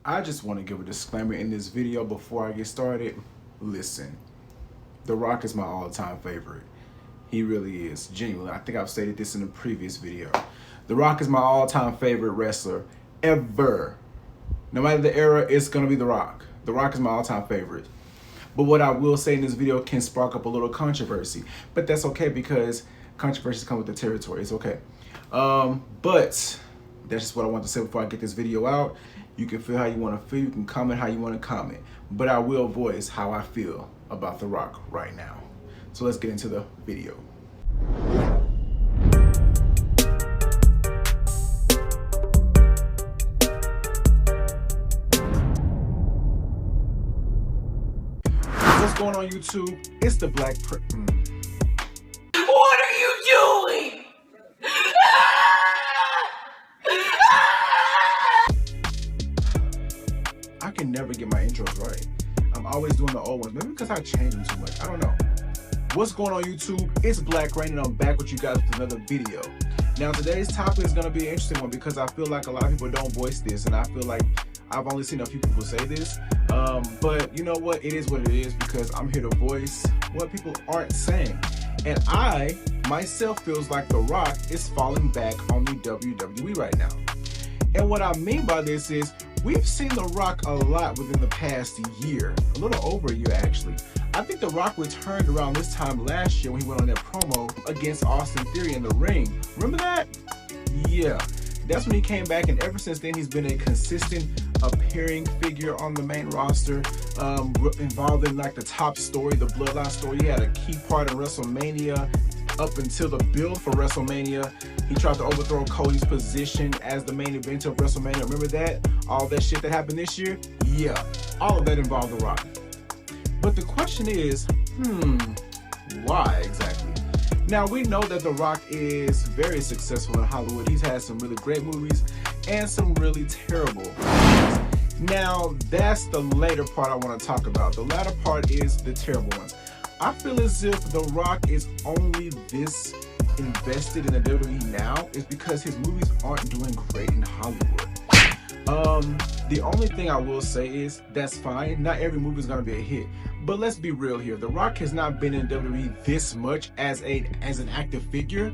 I just want to give a disclaimer in this video before I get started. Listen, The Rock is my all-time favorite. He really is, genuinely. I think I've stated this in a previous video. The Rock is my all-time favorite wrestler ever. No matter the era, it's gonna be The Rock. The Rock is my all-time favorite. But what I will say in this video can spark up a little controversy. But that's okay because controversies come with the territory. It's okay. But that's just what I want to say before I get this video out. You can feel how you want to feel. You can comment how you want to comment. But I will voice how I feel about The Rock right now. So let's get into the video. What's going on YouTube? It's the Black What are you doing? I can never get my intros right. I'm always doing the old ones. Maybe because I change them too much. I don't know. What's going on YouTube? It's Black Rain and I'm back with you guys with another video. Now today's topic is going to be an interesting one because I feel like a lot of people don't voice this, and I feel like I've only seen a few people say this. But you know what? It is what it is because I'm here to voice what people aren't saying. And I, myself, feels like The Rock is falling back on the WWE right now. And what I mean by this is we've seen The Rock a lot within the past year, a little over a year actually. I think The Rock returned around this time last year when he went on that promo against Austin Theory in the ring. Remember that? Yeah. That's when he came back, and ever since then he's been a consistent appearing figure on the main roster, involved in like the top story, the Bloodline story. He had a key part in WrestleMania up until the build for WrestleMania. He tried to overthrow Cody's position as the main event of WrestleMania. Remember that? All that shit that happened this year? Yeah, all of that involved The Rock. But the question is, why exactly? Now, we know that The Rock is very successful in Hollywood. He's had some really great movies and some really terrible movies. Now, that's the later part I want to talk about. The latter part is the terrible ones. I feel as if The Rock is only this invested in the WWE now is because his movies aren't doing great in Hollywood. The only thing I will say is that's fine. Not every movie is going to be a hit. But let's be real here. The Rock has not been in WWE this much as an active figure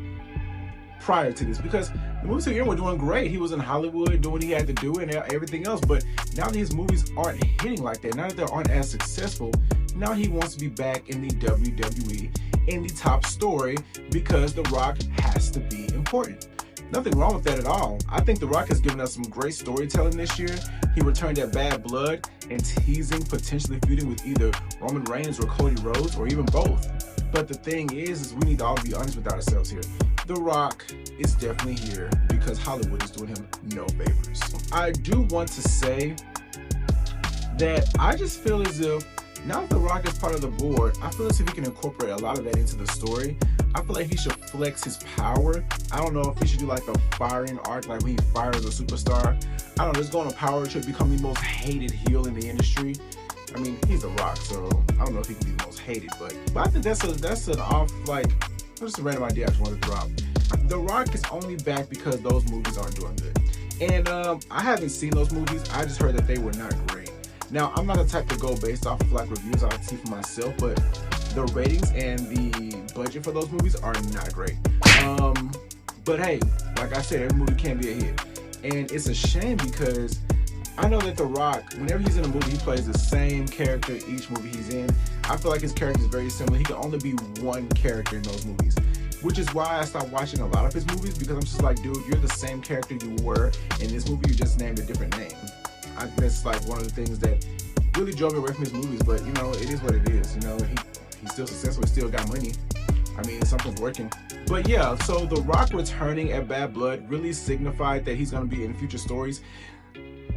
prior to this, because the movies he were doing great. He was in Hollywood doing what he had to do and everything else. But now that his movies aren't hitting like that, now that they aren't as successful, now he wants to be back in the WWE in the top story because The Rock has to be important. Nothing wrong with that at all. I think The Rock has given us some great storytelling this year. He returned at Bad Blood and teasing potentially feuding with either Roman Reigns or Cody Rhodes or even both. But the thing is we need to all be honest with ourselves here. The Rock is definitely here because Hollywood is doing him no favors. I do want to say that I just feel as if now that The Rock is part of the board, I feel as if he can incorporate a lot of that into the story. I feel like he should flex his power. I don't know if he should do like a firing arc, like when he fires a superstar. I don't know, just go on a power trip, become the most hated heel in the industry. I mean, he's The Rock, so I don't know if he can be the most hated, but I think that's an off, like, just a random idea I just wanted to drop. The Rock is only back because those movies aren't doing good. And I haven't seen those movies. I just heard that they were not great. Now, I'm not the type to go based off of like reviews I see for myself, but the ratings and the budget for those movies are not great. But hey, like I said, every movie can be a hit. And it's a shame because I know that The Rock, whenever he's in a movie, he plays the same character each movie he's in. I feel like his character is very similar. He can only be one character in those movies, which is why I stopped watching a lot of his movies, because I'm just like, dude, you're the same character you were in this movie, you just named a different name. I think that's like one of the things that really drove me away from his movies, but you know, it is what it is. You know, he's still successful, he still got money. I mean, something's working. But yeah, so The Rock returning at Bad Blood really signified that he's going to be in future stories,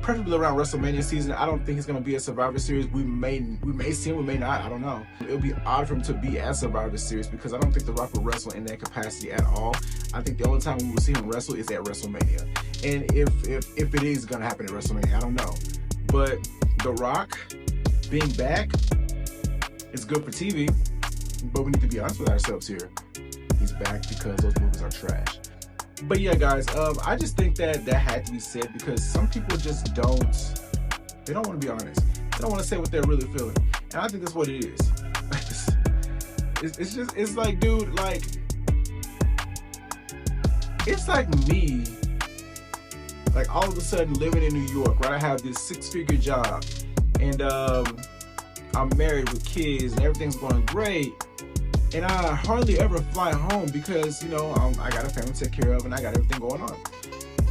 preferably around WrestleMania season. I don't think he's going to be at Survivor Series. We may see him, we may not. I don't know. It would be odd for him to be at Survivor Series because I don't think The Rock will wrestle in that capacity at all. I think the only time we will see him wrestle is at WrestleMania. And if it is going to happen at WrestleMania, I don't know. But The Rock being back is good for TV, but we need to be honest with ourselves here. He's back because those movies are trash. But yeah, guys, I just think that had to be said because some people just don't They don't want to be honest. They don't want to say what they're really feeling. And I think that's what it is. It's like, dude, like, it's like me, like all of a sudden living in New York, right? I have this 6-figure job, and I'm married with kids, and everything's going great. And I hardly ever fly home because, you know, I got a family to take care of, and I got everything going on.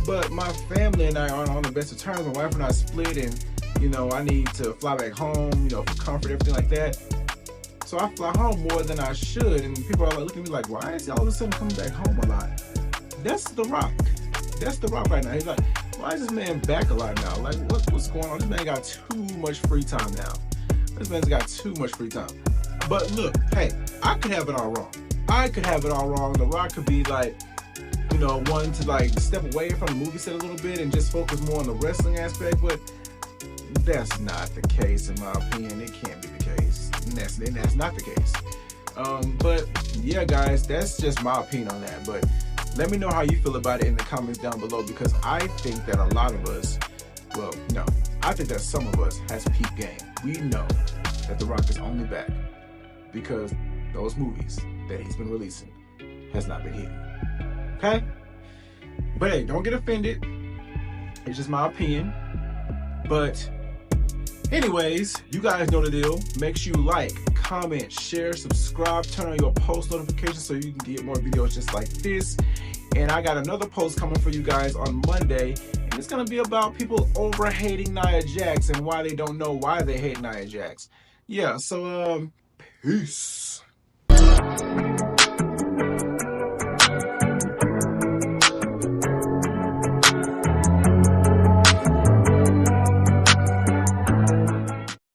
But my family and I aren't on the best of terms. My wife and I split, and, you know, I need to fly back home, you know, for comfort, everything like that. So I fly home more than I should, and people are like looking at me like, why is he all of a sudden coming back home a lot? That's The Rock. That's The Rock right now. He's like, why is this man back a lot now? Like, what's going on? This man got too much free time now. This man's got too much free time. But look, hey, I could have it all wrong. I could have it all wrong. The Rock could be like, you know, one to like step away from the movie set a little bit and just focus more on the wrestling aspect, but that's not the case in my opinion. It can't be the case. And that's not the case. But yeah, guys, that's just my opinion on that. But let me know how you feel about it in the comments down below, because I think that a lot of us, well, no, I think that some of us has peak game. We know that The Rock is only back because those movies that he's been releasing has not been hitting. Okay? But hey, don't get offended. It's just my opinion. But anyways, you guys know the deal. Make sure you like, comment, share, subscribe, turn on your post notifications so you can get more videos just like this. And I got another post coming for you guys on Monday, and it's gonna be about people over hating Nia Jax and why they don't know why they hate Nia Jax. Yeah, so peace.